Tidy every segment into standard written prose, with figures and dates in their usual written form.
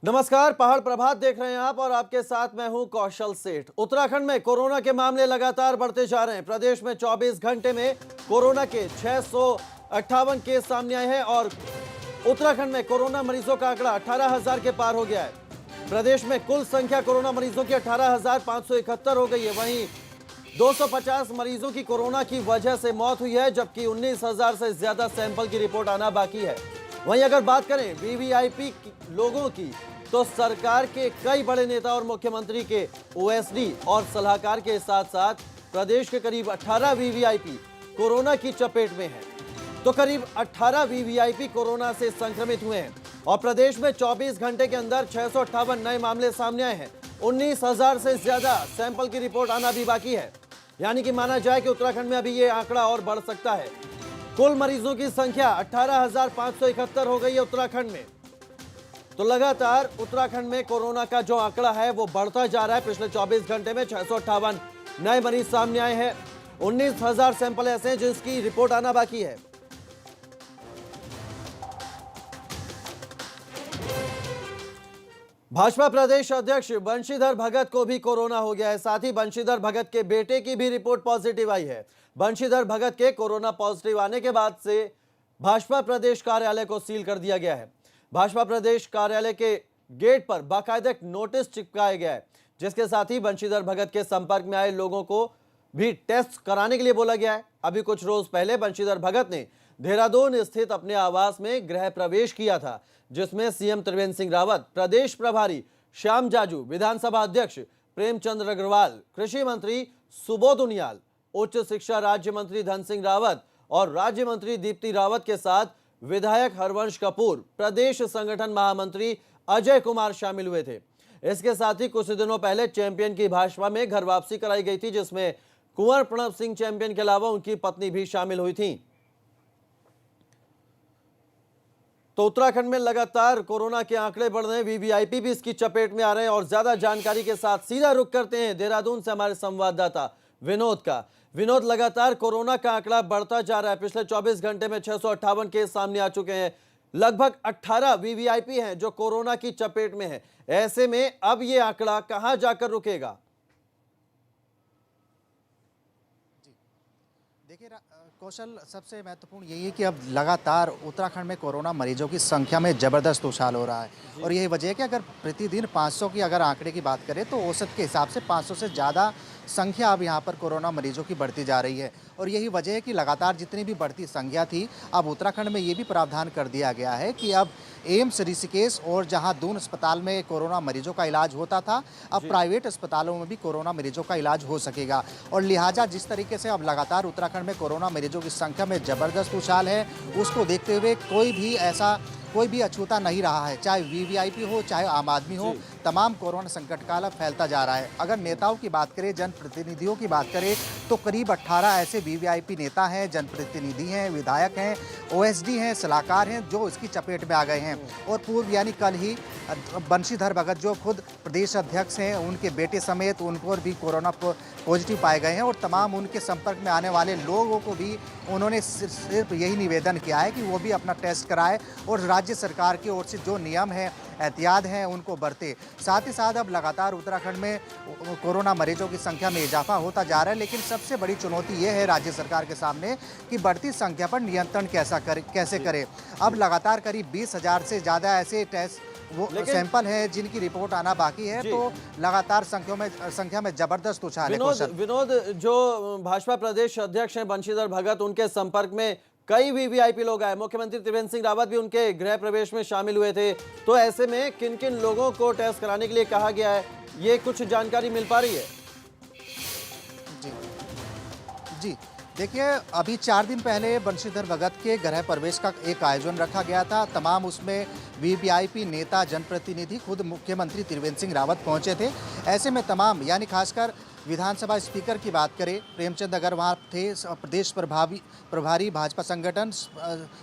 नमस्कार, पहाड़ प्रभात देख रहे हैं आप और आपके साथ मैं हूं कौशल सेठ। उत्तराखंड में कोरोना के मामले लगातार बढ़ते जा रहे हैं। प्रदेश में 24 घंटे में कोरोना के 658 केस सामने आए हैं और उत्तराखंड में कोरोना मरीजों का आंकड़ा 18,000 के पार हो गया है। प्रदेश में कुल संख्या कोरोना मरीजों की 18,571 हो गई है। वहीं 250 मरीजों की कोरोना की वजह से मौत हुई है, जबकि 19,000 से ज्यादा सैंपल की रिपोर्ट आना बाकी है। वहीं अगर बात करें वीवीआईपी लोगों की, तो सरकार के कई बड़े नेता और मुख्यमंत्री के ओएसडी और सलाहकार के साथ साथ प्रदेश के करीब 18 वीवीआईपी कोरोना की चपेट में हैं। तो करीब 18 वीवीआईपी कोरोना से संक्रमित हुए हैं और प्रदेश में 24 घंटे के अंदर 658 नए मामले सामने आए हैं। 19,000 से ज्यादा सैंपल की रिपोर्ट आना भी बाकी है, यानी कि माना जाए कि उत्तराखंड में अभी ये आंकड़ा और बढ़ सकता है। कुल मरीजों की संख्या 18,571 हो गई है उत्तराखंड में। तो लगातार उत्तराखंड में कोरोना का जो आंकड़ा है वो बढ़ता जा रहा है। पिछले 24 घंटे में 658 नए मरीज सामने आए हैं। 19,000 सैंपल ऐसे हैं जिसकी रिपोर्ट आना बाकी है। भाजपा प्रदेश अध्यक्ष बंशीधर भगत को भी कोरोना हो गया है। साथ ही बंशीधर भगत के बेटे की भी रिपोर्ट पॉजिटिव आई है। बंशीधर भगत के कोरोना पॉजिटिव आने के बाद से भाजपा प्रदेश कार्यालय को सील कर दिया गया है। भाजपा प्रदेश कार्यालय के गेट पर बाकायदा एक नोटिस चिपकाया गया है, जिसके साथ ही बंशीधर भगत के संपर्क में आए लोगों को भी टेस्ट कराने के लिए बोला गया है। अभी कुछ रोज पहले बंशीधर भगत ने देहरादून स्थित अपने आवास में गृह प्रवेश किया था, जिसमें सीएम त्रिवेंद्र सिंह रावत, प्रदेश प्रभारी श्याम जाजू, विधानसभा अध्यक्ष प्रेमचंद अग्रवाल, कृषि मंत्री सुबोध उनियाल, उच्च शिक्षा राज्य मंत्री धन सिंह रावत और राज्य मंत्री दीप्ति रावत के साथ विधायक हरवंश कपूर, प्रदेश संगठन महामंत्री अजय कुमार शामिल हुए थे। इसके साथ ही कुछ दिनों पहले चैंपियन की भाजपा में घर वापसी कराई गई थी, जिसमें कुंवर प्रणब सिंह चैंपियन के अलावा उनकी पत्नी भी शामिल हुई थी। तो उत्तराखंड में लगातार कोरोना के आंकड़े बढ़ रहे हैं, वीवीआईपी भी इसकी चपेट में आ रहे हैं। और ज्यादा जानकारी के साथ सीधा रुख करते हैं देहरादून से हमारे संवाददाता विनोद का। विनोद, लगातार कोरोना का आंकड़ा बढ़ता जा रहा है। पिछले 24 घंटे में 658 केस सामने आ चुके हैं। लगभग 18 वीवीआईपी हैं जो कोरोना की चपेट में है। ऐसे में अब ये आंकड़ा कहां जाकर रुकेगा? देखिए कौशल, सबसे महत्वपूर्ण यही है कि अब लगातार उत्तराखंड में कोरोना मरीजों की संख्या में ज़बरदस्त उछाल हो रहा है। और यही वजह है कि अगर प्रतिदिन 500 की अगर आंकड़े की बात करें तो औसत के हिसाब से 500 से ज़्यादा संख्या अब यहाँ पर कोरोना मरीजों की बढ़ती जा रही है। और यही वजह है कि लगातार जितनी भी बढ़ती संख्या थी, अब उत्तराखंड में ये भी प्रावधान कर दिया गया है कि अब एम्स ऋषिकेश और जहां दून अस्पताल में कोरोना मरीजों का इलाज होता था, अब प्राइवेट अस्पतालों में भी कोरोना मरीजों का इलाज हो सकेगा। और लिहाजा जिस तरीके से अब लगातार उत्तराखंड में कोरोना मरीजों की संख्या में ज़बरदस्त उछाल है, उसको देखते हुए कोई भी अछूता नहीं रहा है, चाहे वीवीआईपी हो चाहे आम आदमी हो, तमाम कोरोना संकट काल अब फैलता जा रहा है। अगर नेताओं की बात करें, जनप्रतिनिधियों की बात करें, तो करीब 18 ऐसे वीवीआईपी नेता हैं, जनप्रतिनिधि हैं, विधायक हैं, ओएसडी हैं, सलाहकार हैं जो इसकी चपेट में आ गए हैं। और पूर्व यानी कल ही बंशीधर भगत जो खुद प्रदेश अध्यक्ष हैं, उनके बेटे समेत उन पर भी कोरोना पॉजिटिव पाए गए हैं। और तमाम उनके संपर्क में आने वाले लोगों को भी उन्होंने सिर्फ यही निवेदन किया है कि वो भी अपना टेस्ट कराए और राज्य सरकार की ओर से जो नियम है, एहतियात हैं, उनको बरते। साथ ही साथ अब लगातार उत्तराखंड में कोरोना मरीजों की संख्या में इजाफा होता जा रहा है, लेकिन सबसे बड़ी चुनौती ये है राज्य सरकार के सामने कि बढ़ती संख्या पर नियंत्रण कैसे करे। अब लगातार करीब 20,000 से ज़्यादा ऐसे टेस्ट सैंपल हैं जिनकी रिपोर्ट आना बाकी है। तो लगातार संख्या में जबरदस्त उछाल है। विनोद, जो भाजपा प्रदेश अध्यक्ष हैं बंशीधर भगत, उनके संपर्क में कई वीवीआईपी लोग आए। मुख्यमंत्री त्रिवेंद्र सिंह रावत भी उनके गृह प्रवेश में शामिल हुए थे। तो ऐसे में किन किन लोगों को टेस्ट कराने के लिए कहा गया है, ये कुछ जानकारी मिल पा रही है? जी देखिए, अभी 4 दिन पहले बंशीधर भगत के गृह प्रवेश का एक आयोजन रखा गया था। तमाम उसमें वीवीआईपी नेता, जनप्रतिनिधि, खुद मुख्यमंत्री त्रिवेंद्र सिंह रावत पहुंचे थे। ऐसे में तमाम यानी खासकर विधानसभा स्पीकर की बात करें, प्रेमचंद अग्रवाल थे, प्रदेश प्रभारी भाजपा संगठन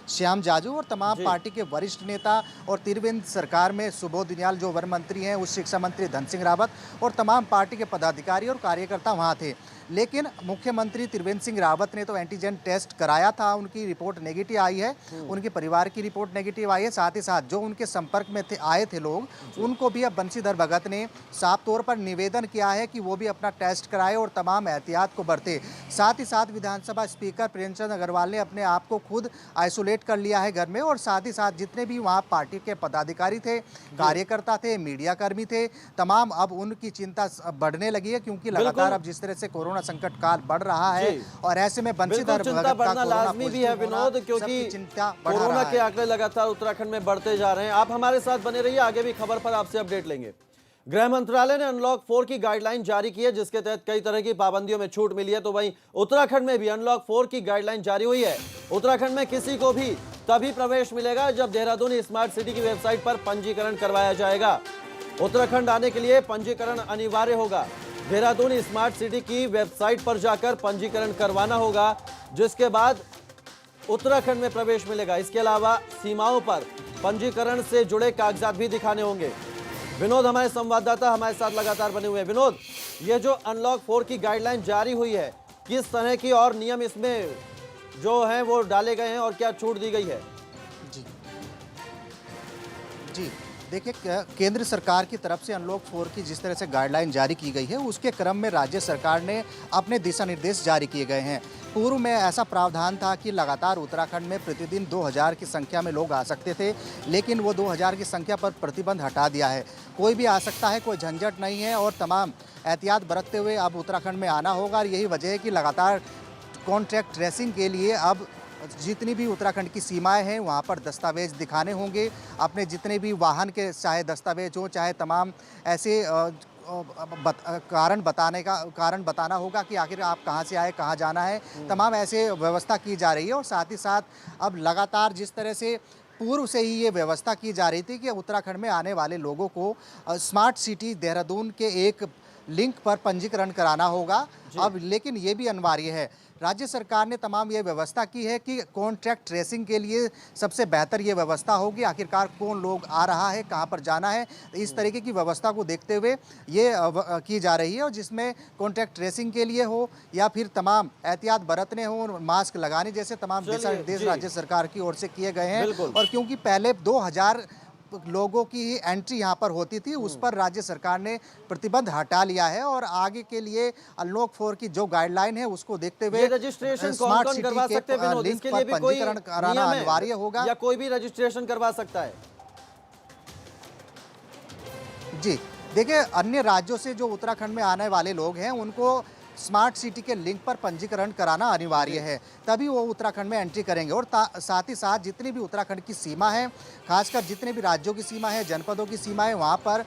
श्याम जाजू और तमाम पार्टी के वरिष्ठ नेता, और त्रिवेंद्र सरकार में सुबोध उनियाल जो वन मंत्री हैं, उच्च शिक्षा मंत्री धन सिंह रावत और तमाम पार्टी के पदाधिकारी और कार्यकर्ता वहाँ थे। लेकिन मुख्यमंत्री त्रिवेंद्र सिंह रावत ने तो एंटीजन टेस्ट कराया था, उनकी रिपोर्ट नेगेटिव आई है, उनके परिवार की रिपोर्ट नेगेटिव आई है। साथ ही साथ जो उनके संपर्क में आए थे लोग, उनको भी अब बंशीधर भगत ने साफ तौर पर निवेदन किया है कि वो भी अपना टेस्ट कराए और तमाम एहतियात को बरते। साथ ही साथ विधानसभा स्पीकर प्रेमचंद अग्रवाल ने अपने आप को खुद आइसोलेट कर लिया है घर में, और साथ ही साथ जितने भी वहाँ पार्टी के पदाधिकारी थे, कार्यकर्ता थे, मीडिया कर्मी थे, तमाम अब उनकी चिंता बढ़ने लगी है, क्योंकि लगातार अब जिस तरह से कोरोना संकट काल बढ़ रहा है और ऐसे में बंशीधर भगत का लाजमी भी है विनोद, क्योंकि कोरोना के आंकड़े लगातार उत्तराखंड में बढ़ते जा रहे हैं। आप हमारे साथ बने रहिए, आगे भी खबर पर आपसे अपडेट लेंगे। गृह मंत्रालय ने अनलॉक 4 की गाइडलाइन जारी की है, जिसके तहत कई तरह की पाबंदियों में छूट मिली है। तो वहीं उत्तराखंड में भी अनलॉक 4 की गाइडलाइन जारी हुई है। उत्तराखंड में किसी को भी तभी प्रवेश मिलेगा जब देहरादून स्मार्ट सिटी की वेबसाइट पर पंजीकरण करवाया जाएगा। उत्तराखंड आने के लिए पंजीकरण अनिवार्य होगा। देहरादून स्मार्ट सिटी की वेबसाइट पर जाकर पंजीकरण करवाना होगा, जिसके बाद उत्तराखंड में प्रवेश मिलेगा। इसके अलावा सीमाओं पर पंजीकरण से जुड़े कागजात भी दिखाने होंगे। विनोद हमारे संवाददाता हमारे साथ लगातार बने हुए हैं। विनोद, ये जो अनलॉक 4 की गाइडलाइन जारी हुई है, किस तरह की और नियम इसमें जो हैं वो डाले गए हैं और क्या छूट दी गई है? जी देखिए, केंद्र सरकार की तरफ से अनलॉक 4 की जिस तरह से गाइडलाइन जारी की गई है, उसके क्रम में राज्य सरकार ने अपने दिशा निर्देश जारी किए गए हैं। पूर्व में ऐसा प्रावधान था कि लगातार उत्तराखंड में प्रतिदिन 2000 की संख्या में लोग आ सकते थे, लेकिन वो 2000 की संख्या पर प्रतिबंध हटा दिया है। कोई भी आ सकता है, कोई झंझट नहीं है, और तमाम एहतियात बरतते हुए अब उत्तराखंड में आना होगा। और यही वजह है कि लगातार कॉन्ट्रैक्ट ट्रेसिंग के लिए अब जितनी भी उत्तराखंड की सीमाएं हैं वहाँ पर दस्तावेज दिखाने होंगे। अपने जितने भी वाहन के चाहे दस्तावेज हो, चाहे तमाम ऐसे कारण बताना होगा कि आखिर आप कहाँ से आए, कहाँ जाना है। तमाम ऐसे व्यवस्था की जा रही है। और साथ ही साथ अब लगातार जिस तरह से पूर्व से ही ये व्यवस्था की जा रही थी कि उत्तराखंड में आने वाले लोगों को स्मार्ट सिटी देहरादून के एक लिंक पर पंजीकरण कराना होगा अब, लेकिन ये भी अनिवार्य है। राज्य सरकार ने तमाम ये व्यवस्था की है कि कॉन्ट्रैक्ट ट्रेसिंग के लिए सबसे बेहतर ये व्यवस्था होगी, आखिरकार कौन लोग आ रहा है, कहाँ पर जाना है। इस तरीके की व्यवस्था को देखते हुए ये की जा रही है, और जिसमें कॉन्ट्रैक्ट ट्रेसिंग के लिए हो या फिर तमाम एहतियात बरतने हो, मास्क लगाने जैसे तमाम दिशा निर्देश राज्य सरकार की ओर से किए गए हैं। और क्योंकि पहले 2000 लोगों की ही एंट्री यहाँ पर होती थी, उस पर राज्य सरकार ने प्रतिबंध हटा लिया है। और आगे के लिए अनलॉक 4 की जो गाइडलाइन है उसको देखते हुए रजिस्ट्रेशन कौन करवा सकते हैं विनोद? इसके लिए भी कोई पंजीकरण कराना अनिवार्य होगा या कोई भी रजिस्ट्रेशन करवा सकता है? जी देखिए, अन्य राज्यों से जो उत्तराखंड में आने वाले लोग हैं उनको स्मार्ट सिटी के लिंक पर पंजीकरण कराना अनिवार्य है, तभी वो उत्तराखंड में एंट्री करेंगे। और साथ ही साथ जितनी भी उत्तराखंड की सीमा है, खासकर जितने भी राज्यों की सीमा है, जनपदों की सीमा है, वहाँ पर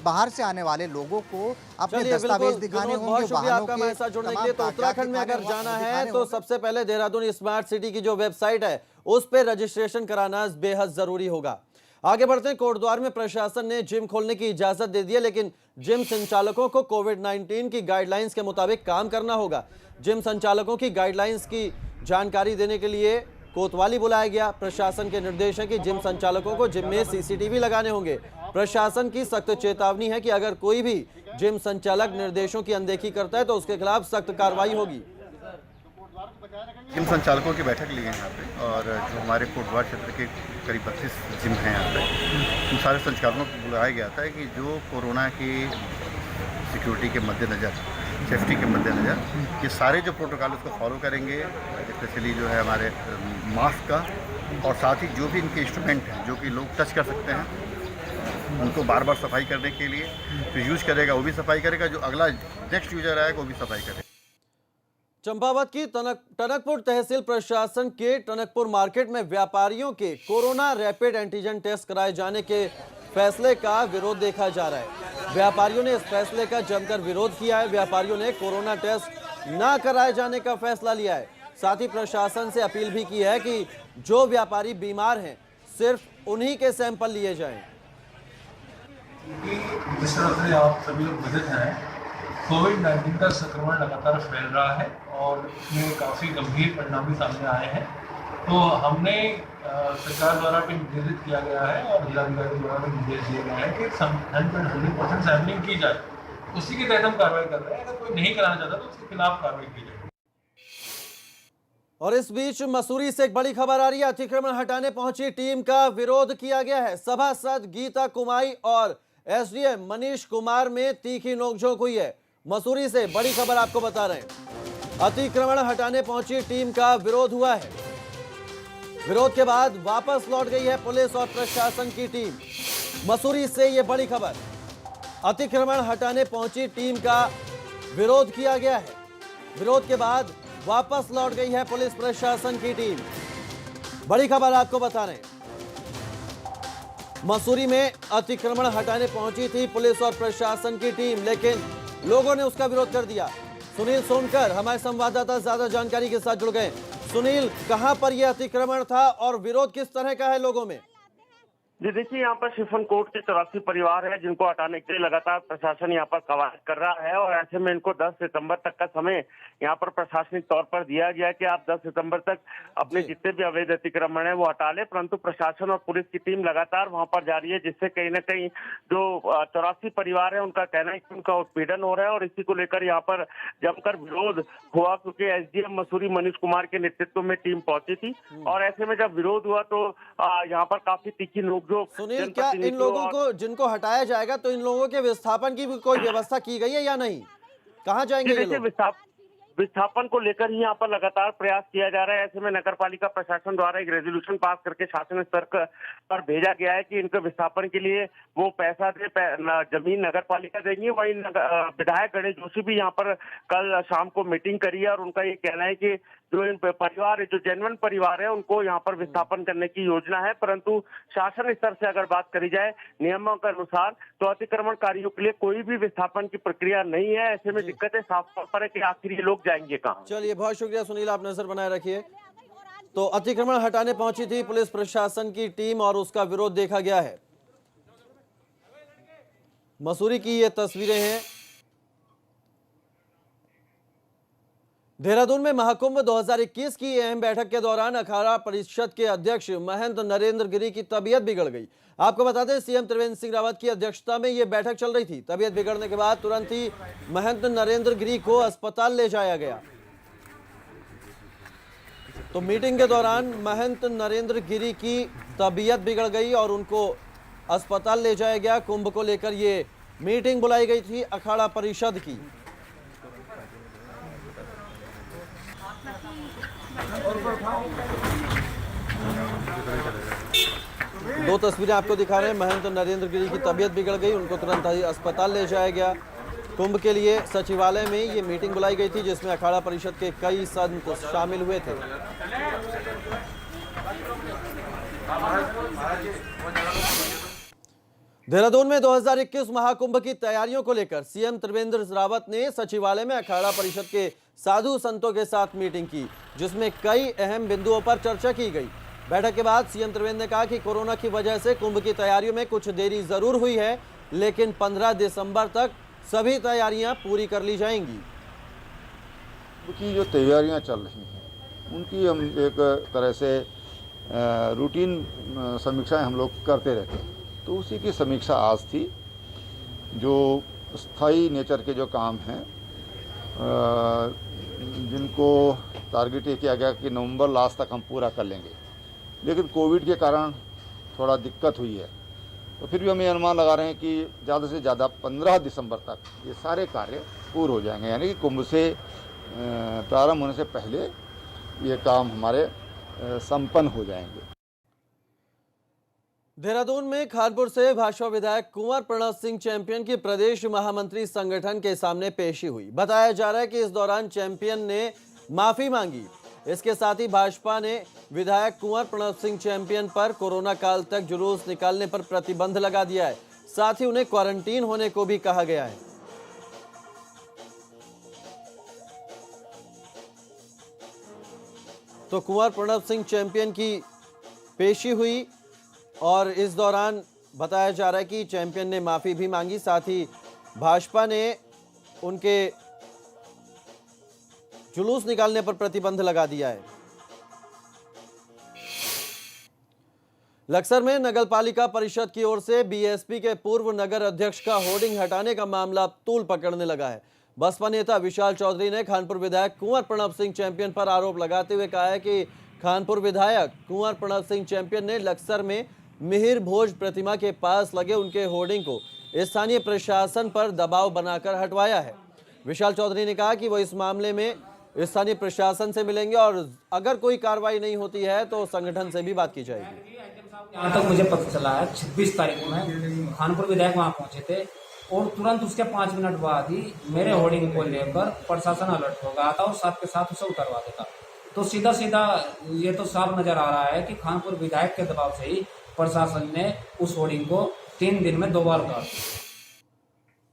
बाहर से आने वाले लोगों को अपने दस्तावेज दिखाने होंगे, वाहनों के साथ जुड़ने के लिए। तो उत्तराखंड में अगर जाना है तो सबसे पहले देहरादून स्मार्ट सिटी की जो वेबसाइट है उस पर रजिस्ट्रेशन कराना बेहद जरूरी होगा। आगे बढ़ते हैं। कोटद्वार में प्रशासन ने जिम खोलने की इजाजत दे दी है, लेकिन जिम संचालकों को कोविड-19 की गाइडलाइंस के मुताबिक काम करना होगा। जिम संचालकों की गाइडलाइंस की जानकारी देने के लिए कोतवाली बुलाया गया। प्रशासन के निर्देश है कि जिम संचालकों को जिम में सीसीटीवी लगाने होंगे। प्रशासन की सख्त चेतावनी है कि अगर कोई भी जिम संचालक निर्देशों की अनदेखी करता है तो उसके खिलाफ सख्त कार्रवाई होगी। जिम संचालकों की बैठक ली है यहाँ पे, और जो हमारे कोटद्वार क्षेत्र के करीब 32 जिम हैं यहाँ पे, उन सारे संचालकों को बुलाया गया था कि जो कोरोना की सिक्योरिटी के मद्देनज़र, सेफ्टी के मद्देनज़र ये सारे जो प्रोटोकॉल उसको फॉलो करेंगे, स्पेशली जो है हमारे मास्क का, और साथ ही जो भी इनके इंस्ट्रूमेंट हैं जो कि लोग टच कर सकते हैं उनको बार बार सफाई करने के लिए, जो यूज़ करेगा वो भी सफाई करेगा, जो अगला नेक्स्ट यूजर आएगा वो भी सफाई करेगा। चंपावत की टनकपुर तहसील प्रशासन के टनकपुर मार्केट में व्यापारियों के कोरोना रैपिड एंटीजन टेस्ट कराए जाने के फैसले का विरोध देखा जा रहा है। व्यापारियों ने इस फैसले का जमकर विरोध किया है। व्यापारियों ने कोरोना टेस्ट न कराए जाने का फैसला लिया है। साथ ही प्रशासन से अपील भी की है कि जो व्यापारी बीमार हैं सिर्फ उन्हीं के सैंपल लिए जाएं। जिस तरह से आप सभी लोग विदित हैं, कोविड-19 का संक्रमण लगातार फैल रहा है और इसमें काफ़ी गंभीर परिणाम भी सामने आए हैं। तो हमने सरकार द्वारा भी निर्देशित किया गया है और जिलाधिकारी द्वारा भी निर्देश दिए गए हैं कि 100% सैम्पलिंग की जाए। उसी के तहत हम कार्रवाई कर रहे हैं। अगर कोई नहीं कराना चाहता तो उसके खिलाफ कार्रवाई की जाएगी। और इस बीच मसूरी से एक बड़ी खबर आ रही है। अतिक्रमण हटाने पहुंची टीम का विरोध किया गया है। सभासद गीता कुमाई और एसडीएम मनीष कुमार में तीखी नोकझोंक हुई है। मसूरी से बड़ी खबर आपको बता रहे हैं। अतिक्रमण हटाने पहुंची टीम का विरोध हुआ है। विरोध के बाद वापस लौट गई है पुलिस और प्रशासन की टीम। मसूरी से यह बड़ी खबर। अतिक्रमण हटाने पहुंची टीम का विरोध किया गया है। विरोध के बाद वापस लौट गई है पुलिस प्रशासन की टीम। बड़ी खबर आपको बता रहे हैं। मसूरी में अतिक्रमण हटाने पहुंची थी पुलिस और प्रशासन की टीम, लेकिन लोगों ने उसका विरोध कर दिया। सुनील सोनकर हमारे संवाददाता ज्यादा जानकारी के साथ जुड़ गए। सुनील, कहां पर यह अतिक्रमण था और विरोध किस तरह का है लोगों में? जी देखिए, यहाँ पर शिफन कोट के 84 परिवार है जिनको हटाने के लिए लगातार प्रशासन यहाँ पर कवायद कर रहा है और ऐसे में इनको 10 सितंबर तक का समय यहाँ पर प्रशासनिक तौर पर दिया गया है कि आप 10 सितंबर तक अपने जितने भी अवैध अतिक्रमण है वो हटा ले। परंतु प्रशासन और पुलिस की टीम लगातार वहाँ पर जा रही है, जिससे कहीं ना कहीं जो 84 परिवार है उनका कहना है कि उनका उत्पीड़न हो रहा है और इसी को लेकर यहाँ पर जमकर विरोध हुआ, क्योंकि एसडीएम मसूरी मनीष कुमार के नेतृत्व में टीम पहुंची थी। और ऐसे में जब विरोध हुआ तो यहाँ पर काफी तीखी नोकझोंक। सुनील, क्या इन लोगों को जिनको हटाया जाएगा तो इन लोगों के विस्थापन की भी कोई व्यवस्था की गई है या नहीं? कहाँ जाएंगे ये लोग? विस्थापन को लेकर ही यहाँ पर लगातार प्रयास किया जा रहा है। ऐसे में नगर पालिका प्रशासन द्वारा एक रेजोल्यूशन पास करके शासन स्तर पर भेजा गया है कि इनके विस्थापन के लिए वो पैसा दे, जमीन नगर पालिका देंगी। वहीं विधायक गणेश जोशी भी यहाँ पर कल शाम को मीटिंग करी है और उनका ये कहना है कि जो इन परिवार जो जेन्युइन परिवार है उनको यहाँ पर विस्थापन करने की योजना है। परंतु शासन स्तर से अगर बात करी जाए नियमों के अनुसार तो अतिक्रमणकारियों के लिए कोई भी विस्थापन की प्रक्रिया नहीं है। ऐसे में दिक्कतें साफ तौर पर है कि आखिर ये लोग जाएंगे कहाँ। चलिए, बहुत शुक्रिया सुनील, आप नजर बनाए रखिए। तो अतिक्रमण हटाने पहुंची थी पुलिस प्रशासन की टीम और उसका विरोध देखा गया है। मसूरी की ये तस्वीरें हैं। देहरादून में महाकुंभ 2021 की अहम बैठक के दौरान अखाड़ा परिषद के अध्यक्ष महंत नरेंद्र गिरी की तबीयत बिगड़ गई। आपको बता दें, सीएम त्रिवेंद्र सिंह रावत की अध्यक्षता में यह बैठक चल रही थी। तबीयत बिगड़ने के बाद तुरंत ही महंत नरेंद्र गिरी को अस्पताल ले जाया गया। तो मीटिंग के दौरान महंत नरेंद्र गिरी की तबीयत बिगड़ गई और उनको अस्पताल ले जाया गया। कुंभ को लेकर ये मीटिंग बुलाई गई थी अखाड़ा परिषद की। दो तस्वीरें आपको दिखा रहे हैं। महंत नरेंद्र गिरी की तबीयत बिगड़ गई, उनको तुरंत ही अस्पताल ले जाया गया। कुंभ के लिए सचिवालय में ये मीटिंग बुलाई गई थी जिसमें अखाड़ा परिषद के कई संत शामिल हुए थे। देहरादून में 2021 महाकुंभ की तैयारियों को लेकर सीएम त्रिवेंद्र रावत ने सचिवालय में अखाड़ा परिषद के साधु संतों के साथ मीटिंग की, जिसमें कई अहम बिंदुओं पर चर्चा की गई। बैठक के बाद सीएम त्रिवेंद्र ने कहा कि कोरोना की वजह से कुंभ की तैयारियों में कुछ देरी जरूर हुई है, लेकिन 15 दिसंबर तक सभी तैयारियां पूरी कर ली जाएंगी। की जो तैयारियां चल रही हैं उनकी हम एक तरह से रूटीन समीक्षाएं हम लोग करते रहते हैं। तो उसी की समीक्षा आज थी। जो स्थायी नेचर के जो काम हैं जिनको टारगेट ये किया गया कि नवंबर लास्ट तक हम पूरा कर लेंगे, लेकिन कोविड के कारण थोड़ा दिक्कत हुई है। तो फिर भी हम ये अनुमान लगा रहे हैं कि ज़्यादा से ज़्यादा 15 दिसंबर तक ये सारे कार्य पूर्ण हो जाएंगे, यानी कि कुंभ से प्रारंभ होने से पहले ये काम हमारे संपन्न हो जाएंगे। देहरादून में खानपुर से भाजपा विधायक कुंवर प्रणव सिंह चैंपियन की प्रदेश महामंत्री संगठन के सामने पेशी हुई। बताया जा रहा है कि इस दौरान चैंपियन ने माफी मांगी। इसके साथ ही भाजपा ने विधायक कुंवर प्रणव सिंह चैंपियन पर कोरोना काल तक जुलूस निकालने पर प्रतिबंध लगा दिया है। साथ ही उन्हें क्वारंटीन होने को भी कहा गया है। तो कुंवर प्रणव सिंह चैंपियन की पेशी हुई और इस दौरान बताया जा रहा है कि चैंपियन ने माफी भी मांगी। साथ ही भाजपा ने उनके जुलूस निकालने पर प्रतिबंध लगा दिया है। लक्सर में नगर पालिका परिषद की ओर से बीएसपी के पूर्व नगर अध्यक्ष का होर्डिंग हटाने का मामला तूल पकड़ने लगा है। बसपा नेता विशाल चौधरी ने खानपुर विधायक कुंवर प्रणब सिंह चैंपियन पर आरोप लगाते हुए कहा है कि खानपुर विधायक कुंवर प्रणब सिंह चैंपियन ने लक्सर में मिहिर भोज प्रतिमा के पास लगे उनके होर्डिंग को स्थानीय प्रशासन पर दबाव बनाकर हटवाया है। विशाल चौधरी ने कहा कि वो इस मामले में स्थानीय प्रशासन से मिलेंगे और अगर कोई कार्रवाई नहीं होती है तो संगठन से भी बात की जाएगी। यहाँ तक मुझे पता चला है 26 तारीख को मैं खानपुर विधायक वहाँ पहुंचे थे और तुरंत उसके 5 मिनट बाद ही मेरे होर्डिंग को लेकर प्रशासन अलर्ट हो गया था और साथ के साथ उसे उतरवा देता। तो सीधा सीधा ये तो साफ नजर आ रहा है कि खानपुर विधायक के दबाव से ही प्रशासन ने उस होर्डिंग को 3 दिन में 2 बार उतार दिया।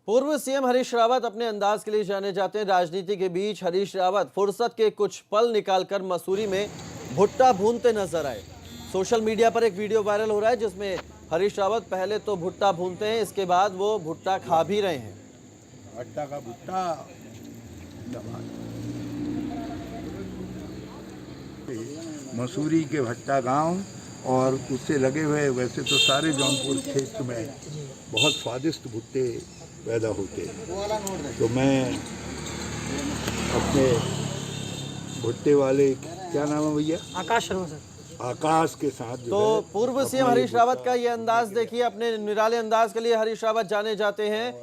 पूर्व सीएम हरीश रावत अपने अंदाज के लिए जाने जाते हैं। राजनीति के बीच हरीश रावत फुर्सत के कुछ पल निकालकर मसूरी में भुट्टा भूनते नजर आए। सोशल मीडिया पर एक वीडियो वायरल हो रहा है जिसमें हरीश रावत पहले तो भुट्टा भूनते हैं, इसके बाद वो भुट्टा खा भी रहे हैं। भट्टा का भुट्टा मसूरी के भट्टा गांव और उससे लगे हुए वैसे तो सारे जौनपुर क्षेत्र में बहुत स्वादिष्ट भुट्टे पैदा होते हैं। तो मैं अपने भुट्टे वाले, क्या नाम है भैया? आकाश शर्मा सर। आकाश के साथ तो पूर्व सीएम हरीश रावत का ये अंदाज देखिए, अपने निराले अंदाज के लिए हरीश रावत जाने जाते हैं।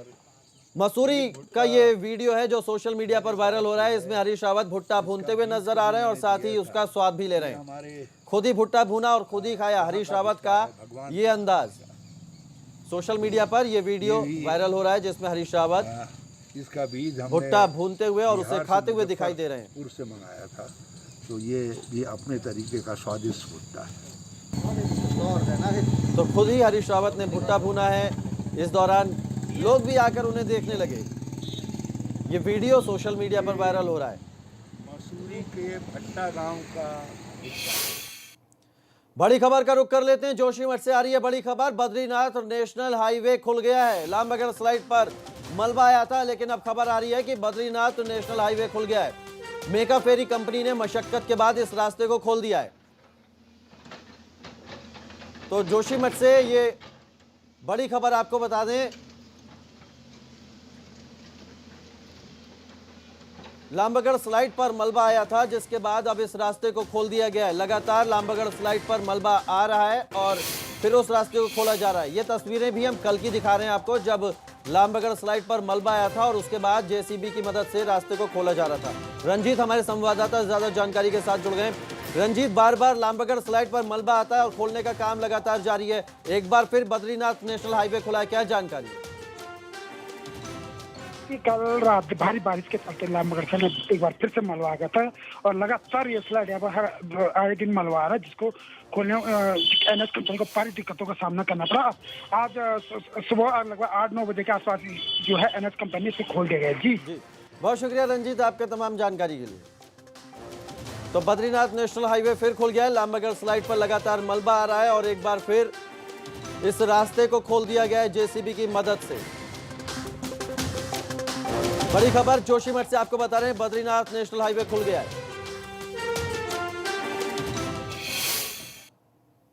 मसूरी का ये वीडियो है जो सोशल मीडिया पर वायरल हो रहा है। इसमें हरीश रावत भुट्टा भूनते हुए नजर आ रहे हैं और साथ ही उसका स्वाद भी ले रहे हैं। खुद ही भुट्टा भूना और खुद ही खाया हरीश रावत का ये अंदाज। सोशल मीडिया पर ये वीडियो वायरल हो रहा है जिसमें हरीश रावत इसका बीज भुट्टा भूनते हुए और उसे खाते हुए दिखाई दे रहे हैं। पुर से मंगाया था, तो ये भी अपने तरीके का स्वादिष्ट भुट्टा है। तो खुद ही हरीश रावत ने भुट्टा भूना है। इस दौरान लोग भी आकर उन्हें देखने लगे। ये वीडियो सोशल मीडिया पर वायरल हो रहा है। मसूरी के भट्टा गांव का बड़ी खबर का रुख कर लेते हैं। जोशीमठ से आ रही है बड़ी खबर। बद्रीनाथ नेशनल हाईवे खुल गया है। लामबगड़ स्लाइड पर मलबा आया था, लेकिन अब खबर आ रही है कि बद्रीनाथ नेशनल हाईवे खुल गया है। मेका फेरी कंपनी ने मशक्कत के बाद इस रास्ते को खोल दिया है। तो जोशीमठ से ये बड़ी खबर आपको बता दें, लामबगड़ स्लाइड पर मलबा आया था जिसके बाद अब इस रास्ते को खोल दिया गया है। लगातार लामबगड़ स्लाइड पर मलबा आ रहा है और फिर उस रास्ते को खोला जा रहा है। ये तस्वीरें भी हम कल की दिखा रहे हैं आपको, जब लामबगड़ स्लाइड पर मलबा आया था और उसके बाद जेसीबी की मदद से रास्ते को खोला जा रहा था। रंजीत हमारे संवाददाता ज्यादा जानकारी के साथ जुड़ गए। रंजीत, बार बार लामबगड़ स्लाइड पर मलबा आता है और खोलने का काम लगातार जारी है। एक बार फिर बद्रीनाथ नेशनल हाईवे खुला है, क्या जानकारी है? कल रात भारी बारिश के चलते लामबगड़ से एक बार फिर से मलबा आ गया था और लगातार ये स्लाइड यहाँ पर आए दिन मलबा आ रहा है, जिसको खोलने एनएच कंपनी को भारी दिक्कतों का सामना करना पड़ा। आज सुबह लगभग 8-9 बजे के आसपास जो है एनएच कंपनी इसे खोल दिया गया। जी बहुत शुक्रिया रंजीत आपके तमाम जानकारी के लिए। तो बद्रीनाथ नेशनल हाईवे फिर खुल गया है। लामबगड़ स्लाइड पर लगातार मलबा आ रहा है और एक बार फिर इस रास्ते को खोल दिया गया है जेसीबी की मदद से। बड़ी खबर जोशीमठ से आपको बता रहे हैं, बद्रीनाथ नेशनल हाईवे खुल गया है।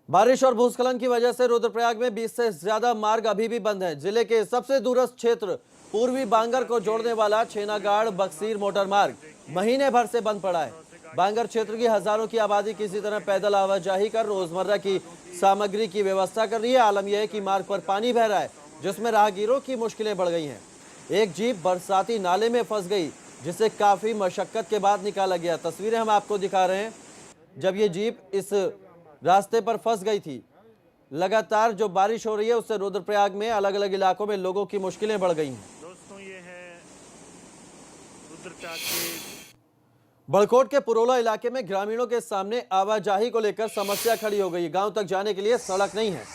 बारिश और भूस्खलन की वजह से रुद्रप्रयाग में 20 से ज्यादा मार्ग अभी भी बंद हैं। जिले के सबसे दूरस्थ क्षेत्र पूर्वी बांगर को जोड़ने वाला छेनागाड़ बक्सीर मोटर मार्ग महीने भर से बंद पड़ा है। बांगर क्षेत्र की हजारों की आबादी किसी तरह पैदल आवाजाही कर रोजमर्रा की सामग्री की व्यवस्था कर रही है। आलम यह है कि मार्ग पर पानी बह रहा है, जिसमें राहगीरों की मुश्किलें बढ़ गई हैं। एक जीप बरसाती नाले में फंस गई, जिसे काफी मशक्कत के बाद निकाला गया। तस्वीरें हम आपको दिखा रहे हैं जब ये जीप इस रास्ते पर फंस गई थी। लगातार जो बारिश हो रही है उससे रुद्रप्रयाग में अलग अलग इलाकों में लोगों की मुश्किलें बढ़ गई हैं। दोस्तों ये है रुद्रप्रयाग के बड़कोट के पुरोला इलाके में ग्रामीणों के सामने आवाजाही को लेकर समस्या खड़ी हो गई। गांव तक जाने के लिए सड़क नहीं है।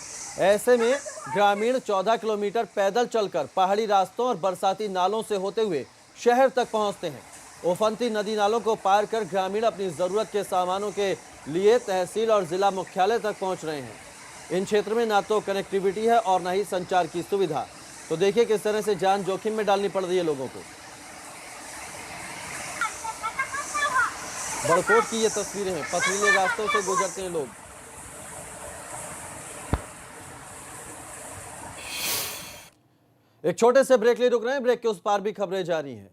ऐसे में ग्रामीण 14 किलोमीटर पैदल चलकर पहाड़ी रास्तों और बरसाती नालों से होते हुए शहर तक पहुंचते हैं। उफनती नदी नालों को पार कर ग्रामीण अपनी जरूरत के सामानों के लिए तहसील और जिला मुख्यालय तक पहुंच रहे हैं। इन क्षेत्र में ना तो कनेक्टिविटी है और ना ही संचार की सुविधा। तो देखिए किस तरह से जान जोखिम में डालनी पड़ रही है लोगों को। बड़कोट की ये तस्वीरें हैं, पथरीले रास्तों से गुजरते हैं लोग। एक छोटे से ब्रेक लिए रुक रहे हैं, ब्रेक के उस पार भी खबरें जारी हैं।